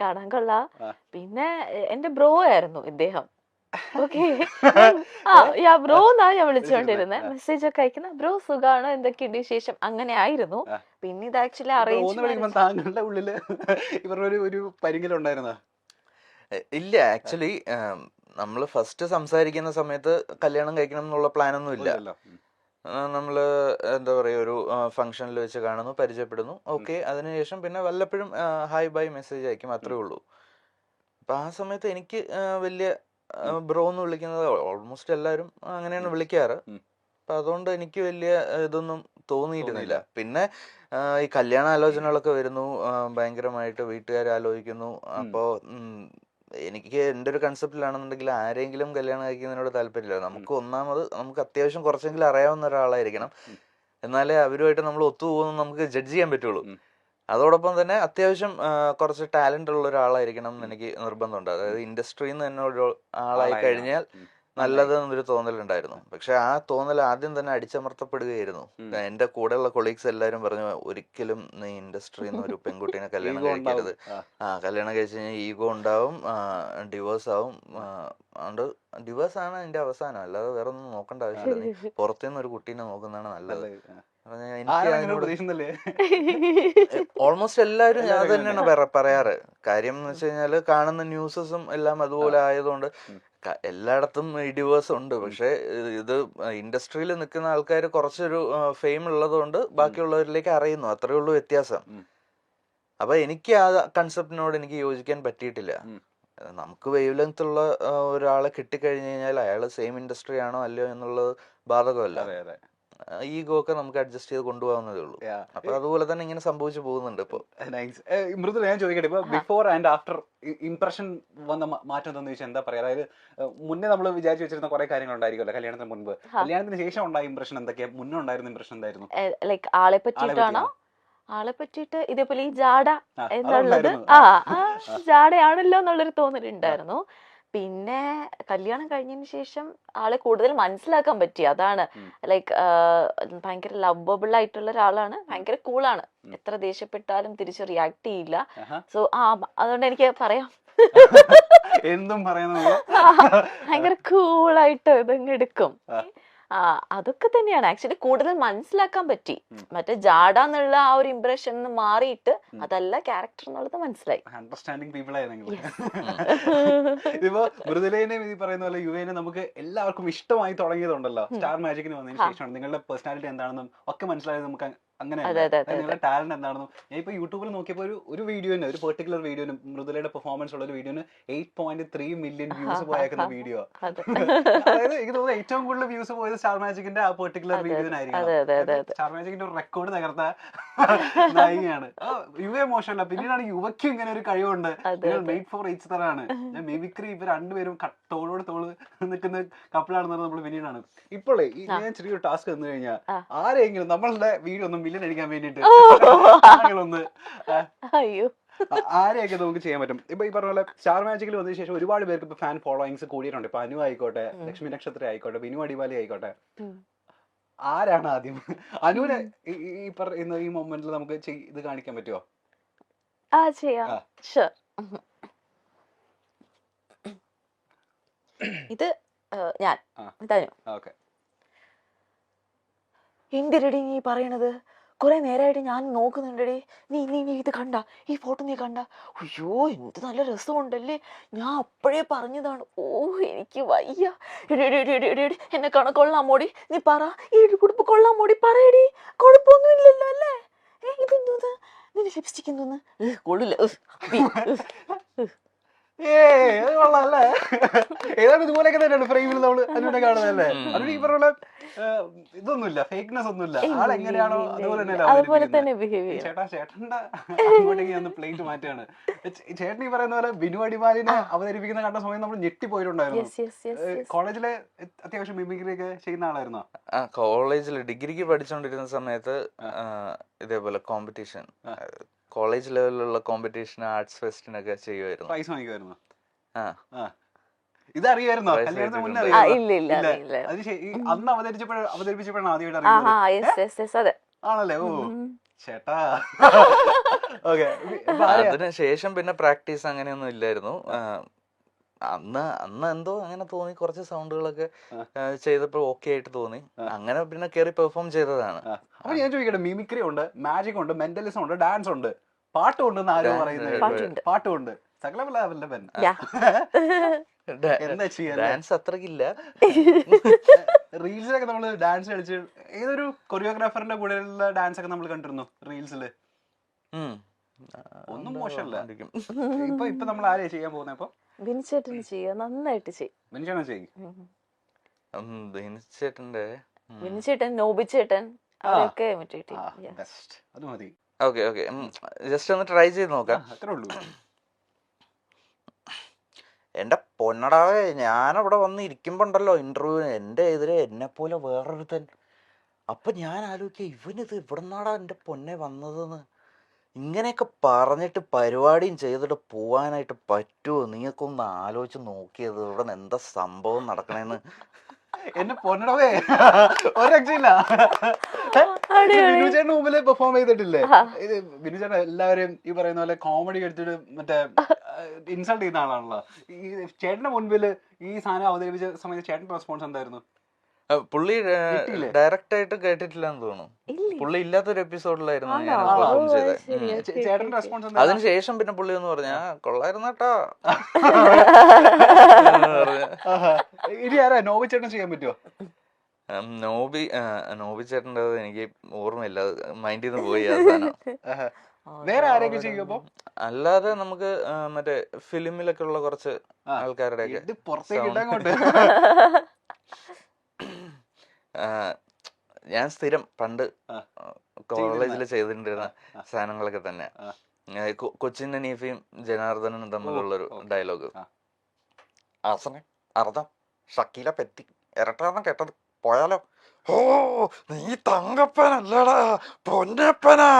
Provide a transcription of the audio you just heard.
കാണാൻ കൊള്ളാം. പിന്നെ എന്റെ ബ്രോ ആയിരുന്നു ഇദ്ദേഹം. ഓക്കെ, ബ്രോ എന്നാ ഞാൻ വിളിച്ചോണ്ടിരുന്നത്. മെസ്സേജ് ഒക്കെ അയക്കുന്ന ബ്രോ സുഖാണോ, എന്തൊക്കെയുണ്ട് വിശേഷം, അങ്ങനെ ആയിരുന്നു. പിന്നെ ഇത് ആക്ച്വലി അറേഞ്ച് താങ്കളുടെ ഉള്ളില് ഇവരുടെ ഒരു പരിങ്ങലുണ്ടായിരുന്ന? ഇല്ല, ആക്ച്വലി നമ്മള് ഫസ്റ്റ് സംസാരിക്കുന്ന സമയത്ത് കല്യാണം കഴിക്കണം എന്നുള്ള പ്ലാനൊന്നും ഇല്ല. നമ്മള് എന്താ പറയുക, ഒരു ഫംഗ്ഷനിൽ വെച്ച് കാണുന്നു, പരിചയപ്പെടുന്നു, ഓക്കെ. അതിനുശേഷം പിന്നെ വല്ലപ്പോഴും ഹായ് ബൈ മെസ്സേജ് അയക്കും, അത്രേ ഉള്ളൂ. അപ്പൊ ആ സമയത്ത് എനിക്ക് വലിയ ബ്രോ എന്ന് വിളിക്കുന്നത് ഓൾമോസ്റ്റ് എല്ലാവരും അങ്ങനെയാണ് വിളിക്കാറ്. അപ്പൊ അതുകൊണ്ട് എനിക്ക് വലിയ ഇതൊന്നും തോന്നിയിരുന്നില്ല. പിന്നെ ഈ കല്യാണ ആലോചനകളൊക്കെ വരുന്നു, ഭയങ്കരമായിട്ട് വീട്ടുകാർ ആലോചിക്കുന്നു. അപ്പോ എനിക്ക് എൻ്റെ ഒരു കൺസെപ്റ്റിലാണെന്നുണ്ടെങ്കിൽ ആരെങ്കിലും കല്യാണം കഴിക്കുന്നതിനോട് താല്പര്യമില്ല. നമുക്ക് അത്യാവശ്യം കുറച്ചെങ്കിലും അറിയാവുന്ന ഒരാളായിരിക്കണം, എന്നാലേ അവരുമായിട്ട് നമ്മൾ ഒത്തുപോകുന്നു നമുക്ക് ജഡ്ജ് ചെയ്യാൻ പറ്റുള്ളൂ. അതോടൊപ്പം തന്നെ അത്യാവശ്യം കുറച്ച് ടാലന്റ് ഉള്ള ഒരാളായിരിക്കണം എന്ന് എനിക്ക് നിർബന്ധമുണ്ട്. അതായത് ഇൻഡസ്ട്രിയിൽ നിന്ന് തന്നെ ഒരു ആളായി കഴിഞ്ഞാൽ നല്ലത് എന്നൊരു തോന്നലുണ്ടായിരുന്നു. പക്ഷെ ആ തോന്നൽ ആദ്യം തന്നെ അടിച്ചമർത്തപ്പെടുകയായിരുന്നു. എന്റെ കൂടെയുള്ള കൊളീഗ്സ് എല്ലാവരും പറഞ്ഞു, ഒരിക്കലും നീ ഇൻഡസ്ട്രിയിൽ നിന്ന് ഒരു പെൺകുട്ടീനെ കല്യാണം കഴിക്കരുത്. കല്യാണം കഴിച്ചു കഴിഞ്ഞാൽ ഈഗോ ഉണ്ടാവും, ഡിവോഴ്സ് ആവും. അതുകൊണ്ട് ഡിവോഴ്സ് ആണ് അതിന്റെ അവസാനം, അല്ലാതെ വേറെ ഒന്നും നോക്കേണ്ട ആവശ്യമില്ല. നീ പുറത്തുനിന്ന് ഒരു കുട്ടീനെ നോക്കുന്നതാണ് നല്ലത്. ഓൾമോസ്റ്റ് എല്ലാവരും അത് തന്നെയാണ് പറയാറ്. കാര്യം എന്ന് വെച്ച് കഴിഞ്ഞാല് കാണുന്ന ന്യൂസസും എല്ലാം അതുപോലെ ആയതുകൊണ്ട് എല്ലായിടത്തും ഡിവോഴ്സ് ഉണ്ട്. പക്ഷെ ഇത് ഇൻഡസ്ട്രിയിൽ നിൽക്കുന്ന ആൾക്കാർ കുറച്ചൊരു ഫെയിം ഉള്ളത് കൊണ്ട് ബാക്കിയുള്ളവരിലേക്ക് അറിയുന്നു, അത്രേ ഉള്ളൂ വ്യത്യാസം. അപ്പൊ എനിക്ക് ആ കൺസെപ്റ്റിനോട് എനിക്ക് യോജിക്കാൻ പറ്റിയിട്ടില്ല. നമുക്ക് വേവ് ലെങ്ത് ഉള്ള ഒരാളെ കിട്ടിക്കഴിഞ്ഞു കഴിഞ്ഞാൽ അയാൾ സെയിം ഇൻഡസ്ട്രി ആണോ അല്ലയോ എന്നുള്ളത് ബാധകമല്ല. ഈഗോ ഒക്കെ നമുക്ക് അഡ്ജസ്റ്റ് ചെയ്ത് കൊണ്ടുപോകുന്നതേ ഉള്ളൂ. അപ്പൊ അതുപോലെ തന്നെ ഇങ്ങനെ സംഭവിച്ചു പോകുന്നുണ്ട് ഇപ്പൊ. മൃദുല, ഞാൻ ചോദിക്കട്ടെ, ഇപ്പൊ ബിഫോർ ആൻഡ് ആഫ്റ്റർ ഇംപ്രഷൻ വന്ന മാറ്റം എന്താണെന്ന് ചോദിച്ചാൽ എന്താ പറയാ? അതായത് മുന്നേ നമ്മൾ വിചാരിച്ചു വെച്ചിരുന്ന കുറെ കാര്യങ്ങൾ ഉണ്ടായിരിക്കുമല്ലോ കല്യാണത്തിന് മുൻപ്, കല്യാണത്തിന് ശേഷം ഉണ്ടായ ഇംപ്രഷൻ എന്തൊക്കെയാ? മുന്നേ ഉണ്ടായിരുന്ന ഇംപ്രഷൻ എന്തായിരുന്നു? ലൈക്ക് ആളെ പറ്റിയിട്ടാണോ? ആളെ പറ്റിയിട്ട് ഇതേപോലെ ഈ ജാട എന്നുള്ളത് ജാടയാണല്ലോ എന്നുള്ളൊരു തോന്നലുണ്ടായിരുന്നു. പിന്നെ കല്യാണം കഴിഞ്ഞതിന് ശേഷം ആളെ കൂടുതൽ മനസ്സിലാക്കാൻ പറ്റി. അതാണ് ലൈക്ക് ഭയങ്കര ലവബിൾ ആയിട്ടുള്ള ഒരാളാണ്, ഭയങ്കര കൂളാണ്, എത്ര ദേഷ്യപ്പെട്ടാലും തിരിച്ച് റിയാക്ട് ചെയ്യില്ല. സോ അതുകൊണ്ട് എനിക്ക് പറയാം, എന്തും പറയുന്നത് ഭയങ്കര കൂളായിട്ട് ഇതങ്ങ് എടുക്കും. അതൊക്കെ തന്നെയാണ് ആക്ച്വലി കൂടുതൽ മനസ്സിലാക്കാൻ പറ്റി. മറ്റേ ജാഡ എന്നുള്ള ആ ഒരു ഇംപ്രഷൻ മാറിയിട്ട് അതല്ല ക്യാരക്ടർ എന്നുള്ളത് മനസ്സിലായി. അണ്ടർസ്റ്റാൻഡിങ് പീപ്പിൾ ആയിരുന്നു. ഇപ്പൊ മൃദുലേനെ ഈ പറയുന്ന പോലെ യുവേനെ നമുക്ക് എല്ലാവർക്കും ഇഷ്ടമായി തുടങ്ങിയതുണ്ടല്ലോ സ്റ്റാർ മാജിക്കിന് വന്നതിന് ശേഷമാണ്. നിങ്ങളുടെ പേഴ്സണാലിറ്റി എന്താണെന്നും ഒക്കെ മനസ്സിലായത് നമുക്ക് അങ്ങനെ, നിങ്ങളുടെ ടാലന്റ് എന്താണെന്നും. ഞാൻ ഇപ്പൊ യൂട്യൂബിൽ നോക്കിയപ്പോ ഒരു വീഡിയോന്, ഒരു പെർട്ടിക്കുലർ വീഡിയോന്, മൃദുലയുടെ പെർഫോമൻസ് ഉള്ള ഒരു വീഡിയോന് 8.3 മില്യൺ വ്യൂസ് പോയേക്കുന്ന വീഡിയോ. അതായത് എനിക്ക് തോന്നുന്നു ഏറ്റവും കൂടുതൽ വ്യൂസ് പോയത് സ്റ്റാർ മാജിക്കിന്റെ ആ പെർട്ടിക്കുലർ വീഡിയോനായിരിക്കും. സ്റ്റാർ മാജിക്കിന്റെ ഒരു റെക്കോർഡ് തകർത്ത നായികയാണ്. യുവ മോശമല്ല, പിന്നീടാണ് യുവയ്ക്കും ഇങ്ങനെ ഒരു കഴിവുണ്ട്. മെയ്ഡ് ഫോർ ഈച്ച് അതറാണ്. ഞാൻ മിമിക്രി ഇവർ രണ്ടുപേരും തോളോട് തോള് നിൽക്കുന്ന കപ്പിളാണെന്ന് നമ്മൾ പിന്നീടാണ്. ഇപ്പോഴേ ഞാൻ ചെറിയൊരു ടാസ്ക് തന്നു കഴിഞ്ഞാൽ ആരെങ്കിലും നമ്മളുടെ വീഡിയോ ഒന്ന് മില്യൺ അടിക്കാൻ വേണ്ടിട്ട് ഒന്ന് ആരെയൊക്കെ നമുക്ക് ചെയ്യാൻ പറ്റും? ഇപ്പൊ ഈ പറഞ്ഞ പോലെ സ്റ്റാർ മാജിക്കിൽ വന്നതിന് ശേഷം ഒരുപാട് പേർക്ക് ഇപ്പൊ ഫാൻ ഫോളോയിങ്സ് കൂടിയിട്ടുണ്ട്. ഇപ്പൊ അനു ആയിക്കോട്ടെ, ലക്ഷ്മി നക്ഷത്ര ആയിക്കോട്ടെ, ബിനു അടിവാലി ആയിക്കോട്ടെ. ആരാണ് ആദ്യം അനുവിനെ ഈ പറയുന്ന ഈ മൊമെന്റിൽ നമുക്ക് ഇത് കാണിക്കാൻ പറ്റുമോ? ഇത് ഞാൻ എന്തിരടി നീ പറയണത്? കുറെ നേരമായിട്ട് ഞാൻ നോക്കുന്നുണ്ടടി. നീ നീ നീ ഇത് കണ്ട, ഈ ഫോട്ടോ നീ കണ്ട? അയ്യോ എന്ത് നല്ല രസമുണ്ടല്ലേ, ഞാൻ അപ്പോഴേ പറഞ്ഞതാണ്. ഓ എനിക്ക് വയ്യ. എന്നെ കൊള്ളാമോടി, നീ പറ, ഈ കുടുംബ കൊള്ളാമോടി, പറയടി. കുഴപ്പമൊന്നും ഇല്ലല്ലോ അല്ലേ? ഇതെന്തോന്ന്, നിന്റെ ലിപ്സ്റ്റിക് എന്തോന്ന്, കൊള്ളില്ല. കൊള്ളാല്ലേ? ഏതാണ്ട് ഇതുപോലെയൊക്കെ തന്നെയാണ് ഫ്രെയിമിൽ നമ്മൾ അനുവിനെ കാണുന്നതല്ലേ? അതിന് ഈ പറഞ്ഞ ഇതൊന്നുമില്ല, ഫേക്ക്നെസ് ഒന്നുമില്ല. ആളെങ്ങനെയാണോ അതുപോലെ തന്നെ. ചേട്ടന്റെ അങ്ങോട്ടേക്ക് പ്ലേറ്റ് മാറ്റാണ്. ചേട്ടൻ ഈ പറയുന്ന പോലെ ബിനു അടിമാലിനെ അവതരിപ്പിക്കുന്ന കണ്ട സമയം നമ്മൾ ഞെട്ടിപ്പോയിട്ടുണ്ടായിരുന്നു. കോളേജിലെ അത്യാവശ്യം മിമിക്രി ഒക്കെ ചെയ്യുന്ന ആളായിരുന്നോ? കോളേജിൽ ഡിഗ്രിക്ക് പഠിച്ചുകൊണ്ടിരുന്ന സമയത്ത് ഇതേപോലെ കോമ്പറ്റീഷൻ, കോളേജ് ലെവലിലുള്ള കോമ്പറ്റീഷൻ, ആർട്സ് ഫെസ്റ്റിനൊക്കെ ചെയ്യുമായിരുന്നു. പ്രൈസ് വാങ്ങിക്കുമായിരുന്നു. ഇതറിയായിരുന്നോ? കല്യാണത്തിന് മുന്നേ അറിയാം? അന്ന് അവതരിപ്പിച്ചപ്പോഴാണ് ആദ്യമായിട്ട് അറിയുന്നത് ആണല്ലേ? ഓ ചേട്ടാ. ഓക്കെ, അതിന് ശേഷം പിന്നെ പ്രാക്ടീസ് അങ്ങനെയൊന്നും ഇല്ലായിരുന്നു. അന്ന് എന്തോ അങ്ങനെ തോന്നി, കുറച്ച് സൗണ്ടുകളൊക്കെ ചെയ്തപ്പോൾ ഓക്കെ ആയിട്ട് തോന്നി, അങ്ങനെ പിന്നെ കയറി പെർഫോം ചെയ്തതാണ്. അപ്പൊ ഞാൻ ചോദിക്കട്ടെ, മിമിക്രി ഉണ്ട്, മാജിക് ഉണ്ട്, മെന്റലിസം ഉണ്ട്, ഡാൻസ് ഉണ്ട്, പാട്ടുണ്ടെന്ന് ആരും പറയുന്നത്? പാട്ടുമുണ്ട്, സകലവല്ലഭൻ. എന്താ ചെയ്യാ, ഡാൻസ് അത്രക്കില്ല. റീൽസിലൊക്കെ നമ്മള് ഡാൻസ് കളിച്ച് ഏതൊരു കൊറിയോഗ്രാഫറിന്റെ കൂടെയുള്ള ഡാൻസ് ഒക്കെ നമ്മൾ കണ്ടിരുന്നു റീൽസില്. ഒന്നും മോശമല്ല. ഇപ്പൊ നമ്മൾ ആരെയാ ചെയ്യാൻ പോകുന്നത്? അപ്പൊ ബിനിച്ചേട്ടൻ ചെയ്യുക, നന്നായിട്ട് ചെയ്യും. ബിനിച്ചേട്ടന്റെ ബിനിച്ചേട്ടൻ, നോബിച്ചേട്ടൻ, അവരൊക്കെ അത് മതി. ഓക്കെ ഓക്കെ, ജസ്റ്റ് ഒന്ന് ട്രൈ ചെയ്ത് നോക്കാം. അത്രേ ഉള്ളൂ. എന്റെ പൊന്നടാവേ, ഞാനവിടെ വന്ന് ഇരിക്കുമ്പോണ്ടല്ലോ ഇന്റർവ്യൂവിന്, എന്റെ എതിരെ എന്നെ പോലെ വേറൊരുത്തൻ. അപ്പൊ ഞാൻ ആലോചിക്കുക, ഇവനിത് എവിടുന്നാടാ എന്റെ പൊന്നെ വന്നതെന്ന്. ഇങ്ങനെയൊക്കെ പറഞ്ഞിട്ട് പരിപാടിയും ചെയ്തിട്ട് പോവാനായിട്ട് പറ്റുമോ? നീക്കൊന്ന് ആലോചിച്ച് നോക്കിയത്, ഇവിടെ എന്താ സംഭവം നടക്കണേന്ന്. എന്നെ പൊന്നടവേ, ഒരു രക്ഷയില്ല. ബിനുചേട്ടന് മുമ്പില് പെർഫോം ചെയ്തിട്ടില്ലേ? ഇത് ബിനുചേട്ടൻ എല്ലാവരും ഈ പറയുന്ന പോലെ കോമഡി എടുത്തിട്ട് മറ്റേ ഇൻസൾട്ട് ചെയ്യുന്ന ആളാണല്ലോ. ഈ ചേട്ടന്റെ മുൻപില് ഈ സാധനം അവതരിപ്പിച്ച സമയത്ത് ചേട്ടന്റെ റെസ്പോൺസ് എന്തായിരുന്നു? പുള്ളി ഡയറക്റ്റ് ആയിട്ട് കേട്ടിട്ടില്ലെന്ന് തോന്നുന്നു. പുള്ളി ഇല്ലാത്തൊരു എപ്പിസോഡിലായിരുന്നു ഞാൻ പെർഫോം ചെയ്തത്. ചേട്ടന്റെ റെസ്പോൺസ്? അതിനുശേഷം പിന്നെ പുള്ളി ഒന്ന് പറഞ്ഞ കൊള്ളായിരുന്നു കേട്ടോ. ഇനി ആരാ നോബി ചേട്ടൻ ചെയ്യാൻ പറ്റുമോ? നോബി ചേട്ടൻ്റെ എനിക്ക് ഓർമ്മയില്ല, മൈൻഡിൽ നിന്ന് പോയി ആ സാധനം. വേറെ ആരെയൊക്കെ ചെയ്യുമ്പോ? അല്ലാതെ നമുക്ക് മറ്റേ ഫിലിമിലൊക്കെ ഉള്ള കുറച്ച് ആൾക്കാരുടെ ഒക്കെ ഞാൻ സ്ഥിരം പണ്ട് കോളേജിൽ ചെയ്തിട്ടുണ്ടിരുന്ന സാധനങ്ങളൊക്കെ തന്നെ. കൊച്ചിൻ ഹനീഫയും ജനാർദ്ദനും തമ്മിലുള്ളൊരു ഡയലോഗ്, ആസനെ അർദ്ധം ഷക്കീല പെറ്റി ഇരട്ടാന്ന് കേട്ടത് പോയാലോ? ഓ നീ തങ്കപ്പനല്ലടാ പൊന്നപ്പനാ.